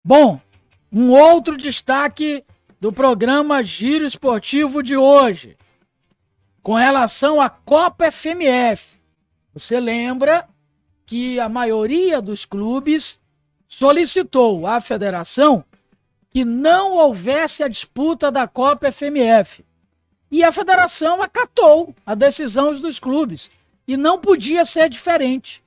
Bom, um outro destaque do programa Giro Esportivo de hoje, com relação à Copa FMF. Você lembra que a maioria dos clubes solicitou à federação que não houvesse a disputa da Copa FMF. E a federação acatou a decisão dos clubes. E não podia ser diferente.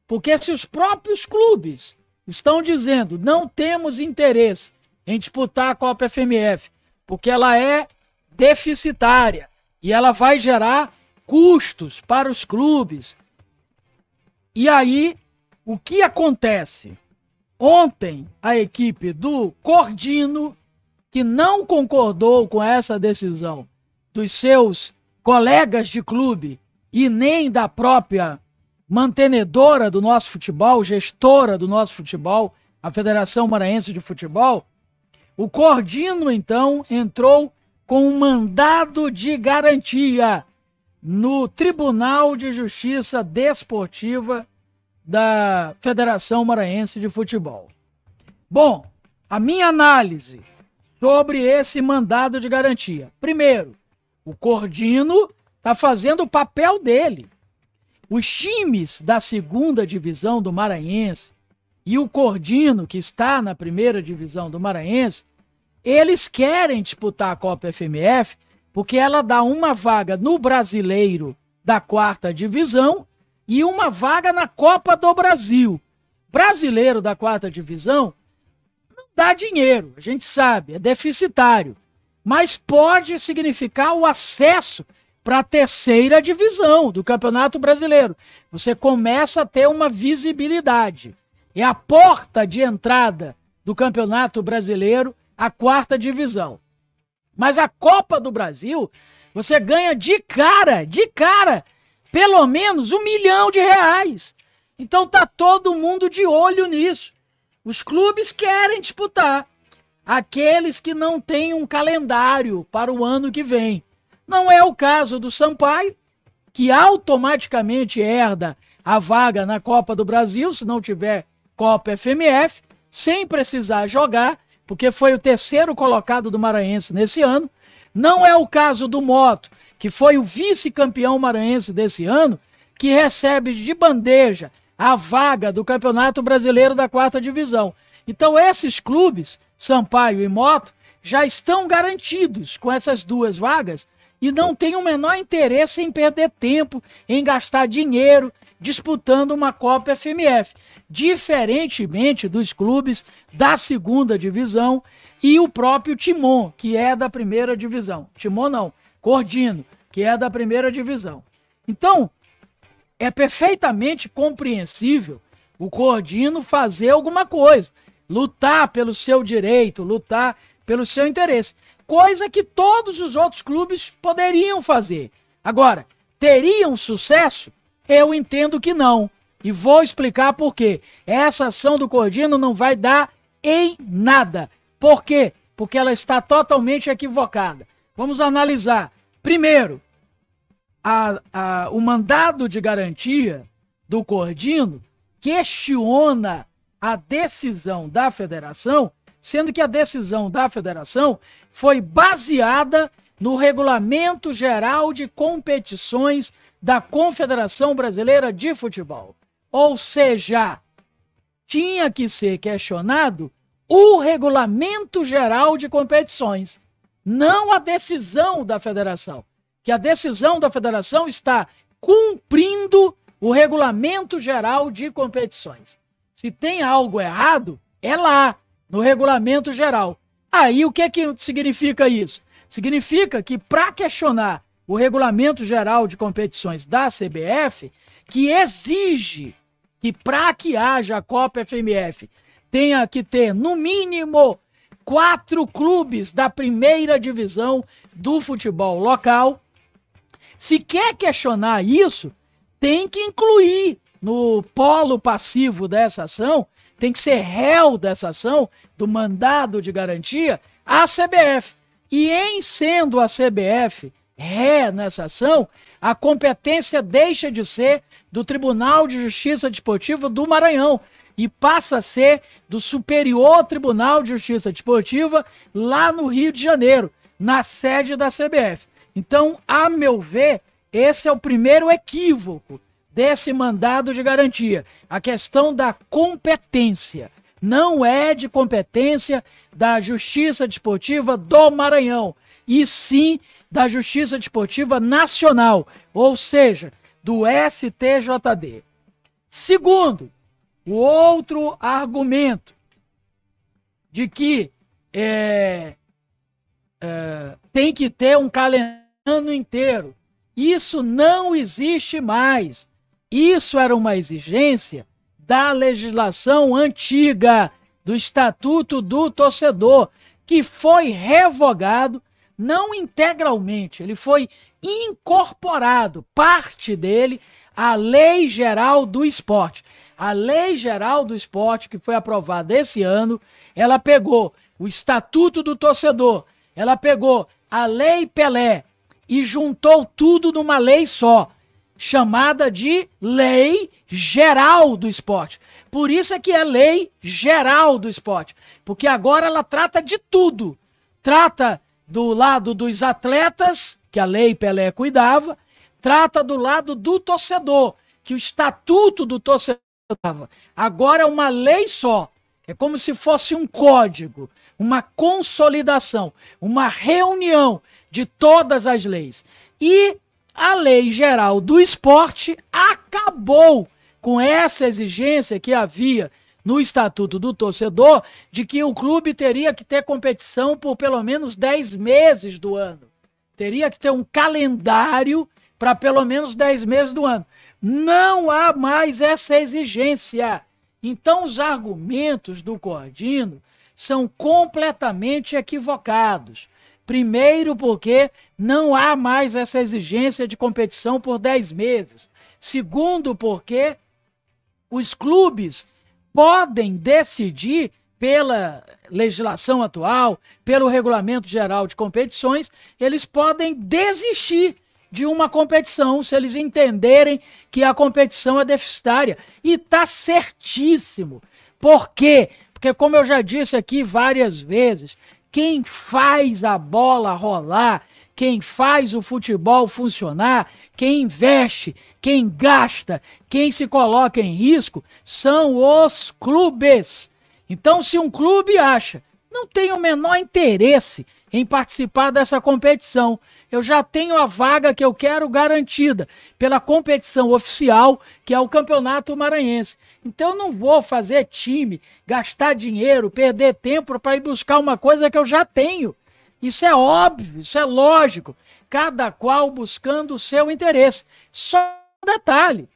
Porque se os próprios clubes estão dizendo não temos interesse em disputar a Copa FMF, porque ela é deficitária e ela vai gerar custos para os clubes. E aí, o que acontece? Ontem, a equipe do Cordino, que não concordou com essa decisão dos seus colegas de clube e nem da própria mantenedora do nosso futebol, gestora do nosso futebol, a Federação Maranhense de Futebol, o Cordino, então, entrou com um mandado de garantia no Tribunal de Justiça Desportiva da Federação Maranhense de Futebol. Bom, a minha análise sobre esse mandado de garantia. Primeiro, o Cordino está fazendo o papel dele. Os times da segunda divisão do Maranhense e o Cordino, que está na primeira divisão do Maranhense, eles querem disputar a Copa FMF porque ela dá uma vaga no Brasileiro da quarta divisão e uma vaga na Copa do Brasil. Brasileiro da quarta divisão não dá dinheiro, a gente sabe, é deficitário, mas pode significar o acesso para a terceira divisão do Campeonato Brasileiro. Você começa a ter uma visibilidade. É a porta de entrada do Campeonato Brasileiro, a quarta divisão. Mas a Copa do Brasil, você ganha de cara, pelo menos R$1 milhão. Então tá todo mundo de olho nisso. Os clubes querem disputar. Aqueles que não têm um calendário para o ano que vem. Não é o caso do Sampaio, que automaticamente herda a vaga na Copa do Brasil, se não tiver Copa FMF, sem precisar jogar, porque foi o terceiro colocado do Maranhense nesse ano. Não é o caso do Moto, que foi o vice-campeão maranhense desse ano, que recebe de bandeja a vaga do Campeonato Brasileiro da quarta divisão. Então esses clubes, Sampaio e Moto, já estão garantidos com essas duas vagas e não têm o menor interesse em perder tempo, em gastar dinheiro disputando uma Copa FMF, diferentemente dos clubes da segunda divisão e o próprio Timon, que é da primeira divisão. Timon não, Cordino, que é da primeira divisão. Então, é perfeitamente compreensível o Cordino fazer alguma coisa, lutar pelo seu direito, lutar pelo seu interesse, coisa que todos os outros clubes poderiam fazer. Agora, teriam sucesso? Eu entendo que não. E vou explicar por quê. Essa ação do Cordino não vai dar em nada. Por quê? Porque ela está totalmente equivocada. Vamos analisar. Primeiro, o mandado de garantia do Cordino questiona a decisão da federação, sendo que a decisão da federação foi baseada no Regulamento Geral de Competições da Confederação Brasileira de Futebol. Ou seja, tinha que ser questionado o Regulamento Geral de Competições, não a decisão da federação, que a decisão da federação está cumprindo o Regulamento Geral de Competições. Se tem algo errado, é lá, no Regulamento Geral. Aí o que significa isso? Significa que para questionar o Regulamento Geral de Competições da CBF, que exige que para que haja a Copa FMF tenha que ter no mínimo 4 clubes da primeira divisão do futebol local. Se quer questionar isso, tem que incluir no polo passivo dessa ação, tem que ser réu dessa ação, do mandado de garantia, a CBF. E em sendo a CBF ré nessa ação, a competência deixa de ser do Tribunal de Justiça Desportiva do Maranhão, e passa a ser do Superior Tribunal de Justiça Desportiva lá no Rio de Janeiro, na sede da CBF. Então, a meu ver, esse é o primeiro equívoco desse mandado de garantia, a questão da competência. Não é de competência da Justiça Desportiva do Maranhão, e sim da Justiça Desportiva Nacional, ou seja, do STJD. Segundo, o outro argumento de que tem que ter um calendário ano inteiro. Isso não existe mais. Isso era uma exigência da legislação antiga, do Estatuto do Torcedor, que foi revogado, não integralmente, ele foi incorporado, parte dele, à Lei Geral do Esporte. A Lei Geral do Esporte, que foi aprovada esse ano, ela pegou o Estatuto do Torcedor, ela pegou a Lei Pelé e juntou tudo numa lei só, chamada de Lei Geral do Esporte. Por isso é que é Lei Geral do Esporte, porque agora ela trata de tudo. Trata do lado dos atletas, que a Lei Pelé cuidava, trata do lado do torcedor, que o Estatuto do Torcedor cuidava. Agora é uma lei só. É como se fosse um código, uma consolidação, uma reunião de todas as leis. E a Lei Geral do Esporte acabou com essa exigência que havia no Estatuto do Torcedor de que o clube teria que ter competição por pelo menos 10 meses do ano. Teria que ter um calendário para pelo menos 10 meses do ano. Não há mais essa exigência. Então os argumentos do Cordino são completamente equivocados. Primeiro, porque não há mais essa exigência de competição por 10 meses. Segundo, porque os clubes podem decidir, pela legislação atual, pelo Regulamento Geral de Competições, eles podem desistir de uma competição se eles entenderem que a competição é deficitária. E está certíssimo. Por quê? Porque, como eu já disse aqui várias vezes, quem faz a bola rolar, quem faz o futebol funcionar, quem investe, quem gasta, quem se coloca em risco, são os clubes. Então, se um clube acha, não tem o menor interesse em participar dessa competição, eu já tenho a vaga que eu quero garantida pela competição oficial, que é o Campeonato Maranhense. Então eu não vou fazer time, gastar dinheiro, perder tempo para ir buscar uma coisa que eu já tenho. Isso é óbvio, isso é lógico. Cada qual buscando o seu interesse. Só um detalhe,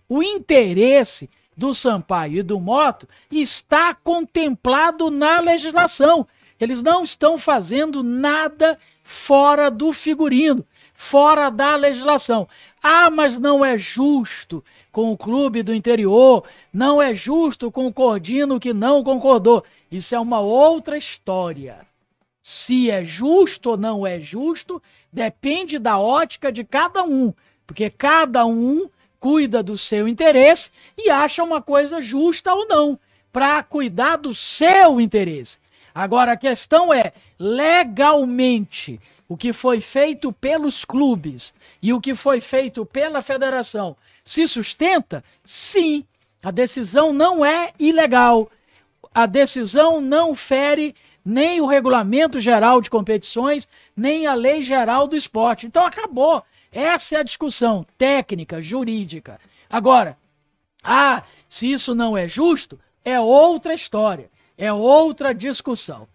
o interesse do Sampaio e do Moto está contemplado na legislação. Eles não estão fazendo nada fora do figurino, fora da legislação. Ah, mas não é justo com o clube do interior, não é justo com o Cordino que não concordou. Isso é uma outra história. Se é justo ou não é justo, depende da ótica de cada um, porque cada um cuida do seu interesse e acha uma coisa justa ou não, para cuidar do seu interesse. Agora, a questão é, legalmente, o que foi feito pelos clubes e o que foi feito pela federação se sustenta? Sim, a decisão não é ilegal, a decisão não fere nem o Regulamento Geral de Competições, nem a Lei Geral do Esporte. Então acabou. Essa é a discussão técnica, jurídica. Agora, se isso não é justo, é outra história, é outra discussão.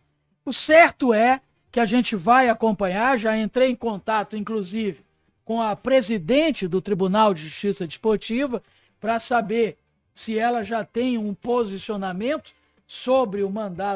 O certo é que a gente vai acompanhar, já entrei em contato, inclusive, com a presidente do Tribunal de Justiça Desportiva para saber se ela já tem um posicionamento sobre o mandato